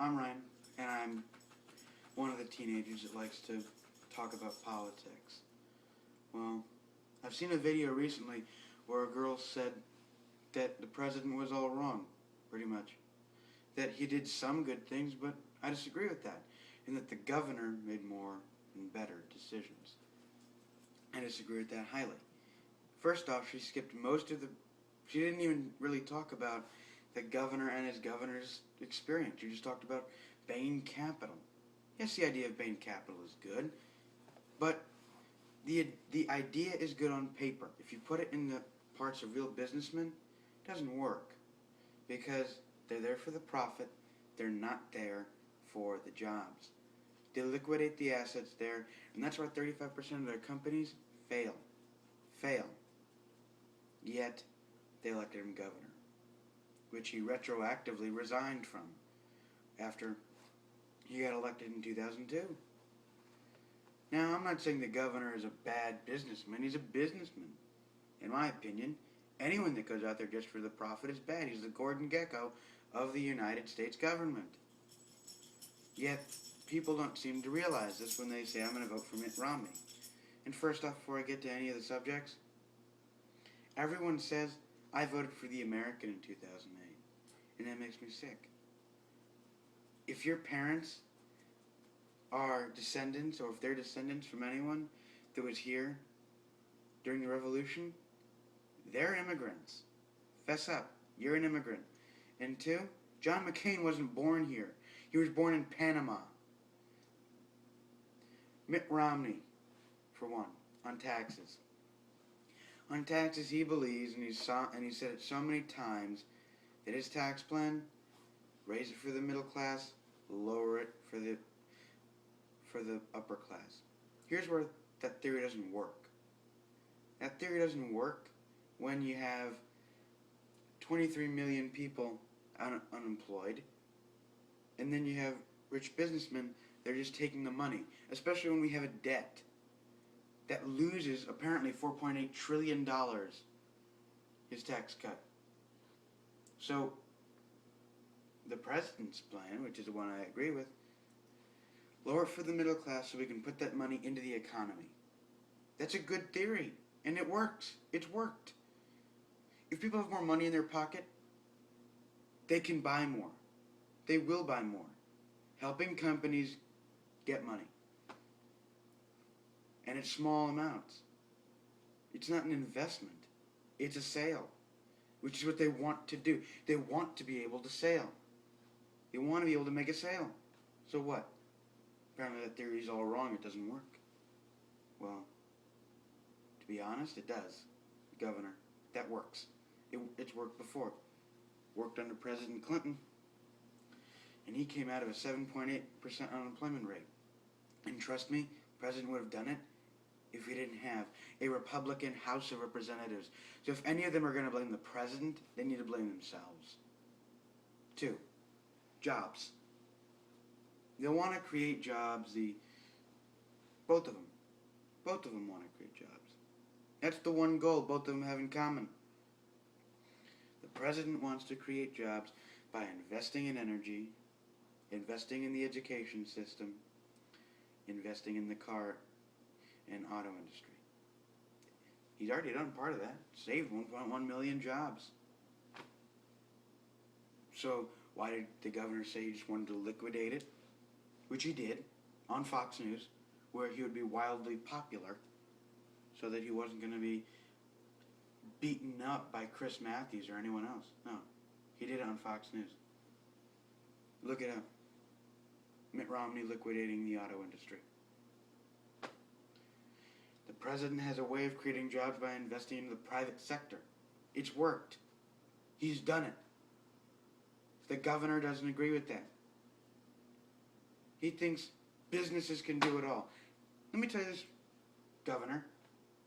I'm Ryan, and I'm one of the teenagers that likes to talk about politics. Well, I've seen a video recently where a girl said that the president was all wrong, pretty much. That he did some good things, but I disagree with that. And that the governor made more and better decisions. I disagree with that highly. First off, she skipped she didn't even really talk about the governor and his governor's experience. She just talked about Bain Capital. Yes, the idea of Bain Capital is good, but the idea is good on paper. If you put it in the parts of real businessmen, it doesn't work because they're there for the profit. They're not there for the jobs. They liquidate the assets there, and that's why 35% of their companies fail. Yet, they elected him governor, which he retroactively resigned from after he got elected in 2002. Now, I'm not saying the governor is a bad businessman. He's a businessman. In my opinion, anyone that goes out there just for the profit is bad. He's the Gordon Gekko of the United States government. Yet, people don't seem to realize this when they say, I'm going to vote for Mitt Romney. And first off, before I get to any of the subjects, everyone says, I voted for the American in 2008. And that makes me sick. If your parents are descendants, or if they're descendants from anyone that was here during the Revolution, they're immigrants. Fess up. You're an immigrant. And two, John McCain wasn't born here. He was born in Panama. Mitt Romney, for one, on taxes. On taxes, he believes, and he said it so many times, that his tax plan, raise it for the middle class, lower it for the upper class. Here's where that theory doesn't work. That theory doesn't work when you have 23 million people unemployed, and then you have rich businessmen, they're just taking the money, especially when we have a debt that loses apparently $4.8 trillion, his tax cut. So, the president's plan, which is the one I agree with, lower it for the middle class so we can put that money into the economy. That's a good theory, and it works. It's worked. If people have more money in their pocket, they can buy more. They will buy more. Helping companies get money. And it's small amounts. It's not an investment. It's a sale, which is what they want to do. They want to be able to sell. They want to be able to make a sale. So what? Apparently that theory is all wrong. It doesn't work. Well, to be honest, it does. Governor, that works. It's worked before. Worked under President Clinton. And he came out of a 7.8% unemployment rate. And trust me, the president would have done it if we didn't have a Republican House of Representatives. So if any of them are going to blame the president, they need to blame themselves. 2, jobs. They'll want to create jobs, both of them. Both of them want to create jobs. That's the one goal both of them have in common. The president wants to create jobs by investing in energy, investing in the education system, investing in the car and auto industry. He's already done part of that. Saved 1.1 million jobs. So why did the governor say he just wanted to liquidate it? Which he did on Fox News, where he would be wildly popular so that he wasn't going to be beaten up by Chris Matthews or anyone else. No, he did it on Fox News. Look it up. Mitt Romney liquidating the auto industry. The president has a way of creating jobs by investing in the private sector. It's worked. He's done it. The governor doesn't agree with that. He thinks businesses can do it all. Let me tell you this, Governor.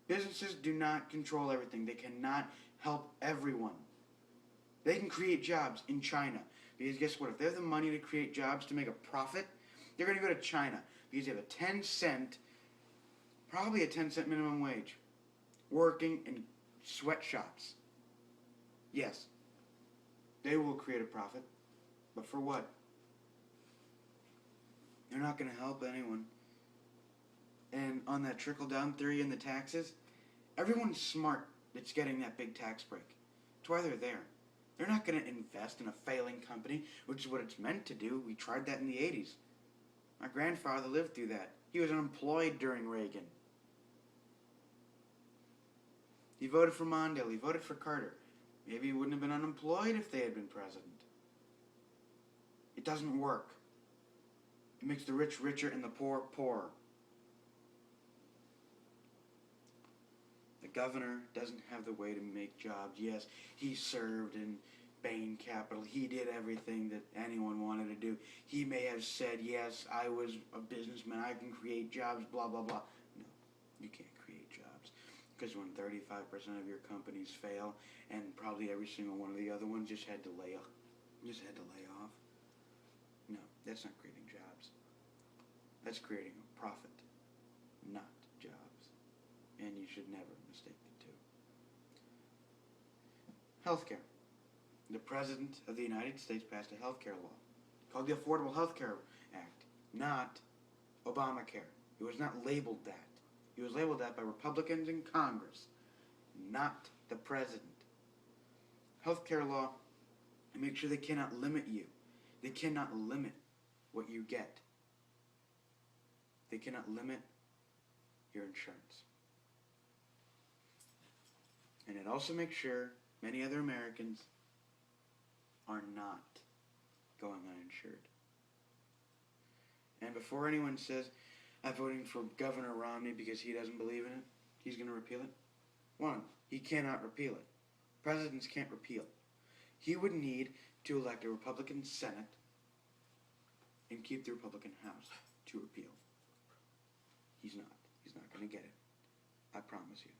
Businesses do not control everything. They cannot help everyone. They can create jobs in China. Because guess what? If they have the money to create jobs to make a profit, they're going to go to China. Because they have probably a 10-cent minimum wage, working in sweatshops. Yes, they will create a profit. But for what? They're not going to help anyone. And on that trickle-down theory in the taxes, everyone's smart that's getting that big tax break. That's why they're there. They're not going to invest in a failing company, which is what it's meant to do. We tried that in the 80s. My grandfather lived through that. He was unemployed during Reagan. He voted for Mondale. He voted for Carter. Maybe he wouldn't have been unemployed if they had been president. It doesn't work. It makes the rich richer and the poor poorer. The governor doesn't have the way to make jobs. Yes, he served in Bain Capital. He did everything that anyone wanted to do. He may have said, yes, I was a businessman. I can create jobs, blah, blah, blah. No, you can't create jobs. Because when 35% of your companies fail, and probably every single one of the other ones just had to lay off. No, that's not creating jobs. That's creating a profit, not jobs. And you should never mistake the two. Healthcare. The President of the United States passed a healthcare law called the Affordable Health Care Act, not Obamacare. It was not labeled that. It was labeled that by Republicans in Congress, not the President. Healthcare law, make sure they cannot limit you. They cannot limit what you get. They cannot limit your insurance. And it also makes sure many other Americans are not going uninsured. And before anyone says, I'm voting for Governor Romney because he doesn't believe in it, he's going to repeal it. One, he cannot repeal it. Presidents can't repeal. He would need to elect a Republican Senate and keep the Republican House to repeal. He's not. He's not going to get it. I promise you.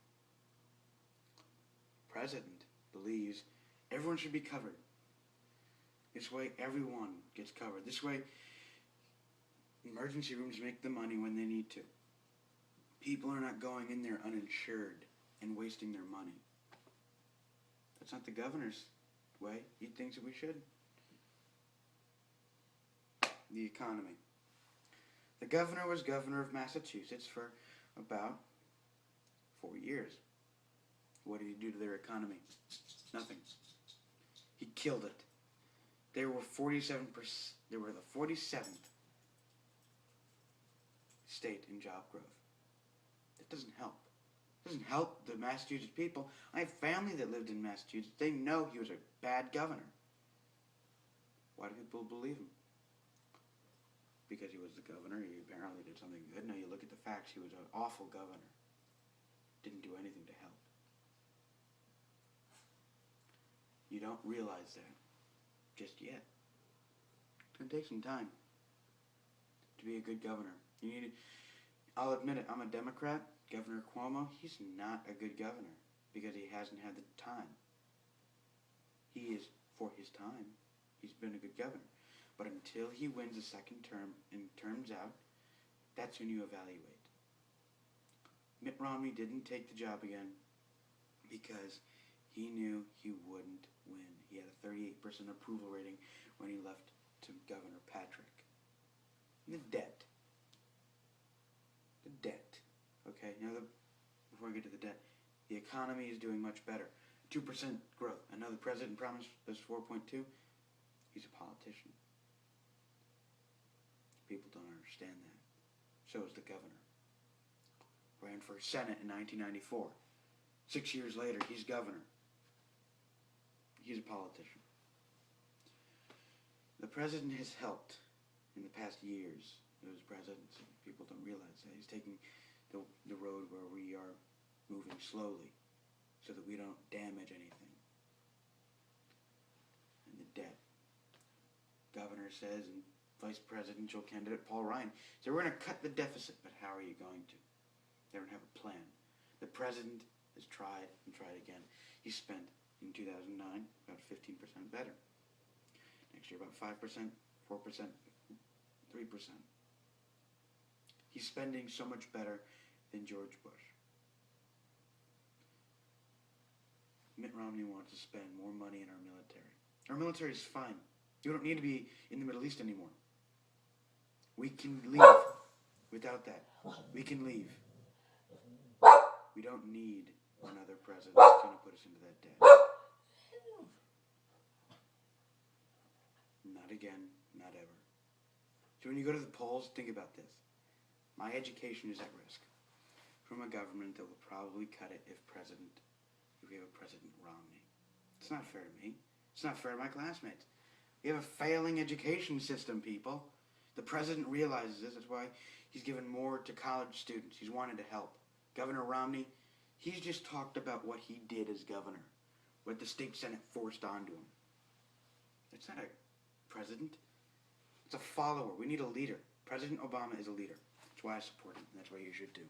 President believes everyone should be covered. This way, everyone gets covered. This way, emergency rooms make the money when they need to. People are not going in there uninsured and wasting their money. That's not the governor's way. He thinks that we should. The economy. The governor was governor of Massachusetts for about 4 years. What did he do to their economy? Nothing. He killed it. They were 47%. They were the 47th state in job growth. That doesn't help. It doesn't help the Massachusetts people. I have family that lived in Massachusetts. They know he was a bad governor. Why do people believe him? Because he was the governor. He apparently did something good. No, you look at the facts. He was an awful governor. Didn't do anything to help. You don't realize that just yet. It's going to take some time to be a good governor. You need to, I'll admit it, I'm a Democrat. Governor Cuomo, he's not a good governor because he hasn't had the time. He is, for his time, he's been a good governor. But until he wins a second term and terms out, that's when you evaluate. Mitt Romney didn't take the job again because he knew he wouldn't win. He had a 38% approval rating when he left to Governor Patrick. And the debt. Okay, now before we get to the debt, the economy is doing much better. 2% growth. I know the president promised us 4.2. He's a politician. People don't understand that. So is the governor. Ran for Senate in 1994. 6 years later, he's governor. He's a politician. The president has helped in the past years of his presidency. People don't realize that. He's taking the road where we are moving slowly so that we don't damage anything. And the debt. Governor says, and vice presidential candidate Paul Ryan said, we're going to cut the deficit, but how are you going to? They don't have a plan. The president has tried and tried again. He spent in 2009 about 15% better. Next year about 5%, 4%, 3%. He's spending so much better than George Bush. Mitt Romney wants to spend more money in our military. Our military is fine. You don't need to be in the Middle East anymore. We can leave without that. We can leave. We don't need another president that's going to put us into that debt. Not again, not ever. So when you go to the polls, think about this. My education is at risk from a government that will probably cut it if we have a President Romney. It's not fair to me. It's not fair to my classmates. We have a failing education system, people. The president realizes this. That's why he's given more to college students. He's wanted to help. Governor Romney, he's just talked about what he did as governor, what the state senate forced onto him. It's not a president. It's a follower. We need a leader. President Obama is a leader. That's why I support him, and that's why you should too.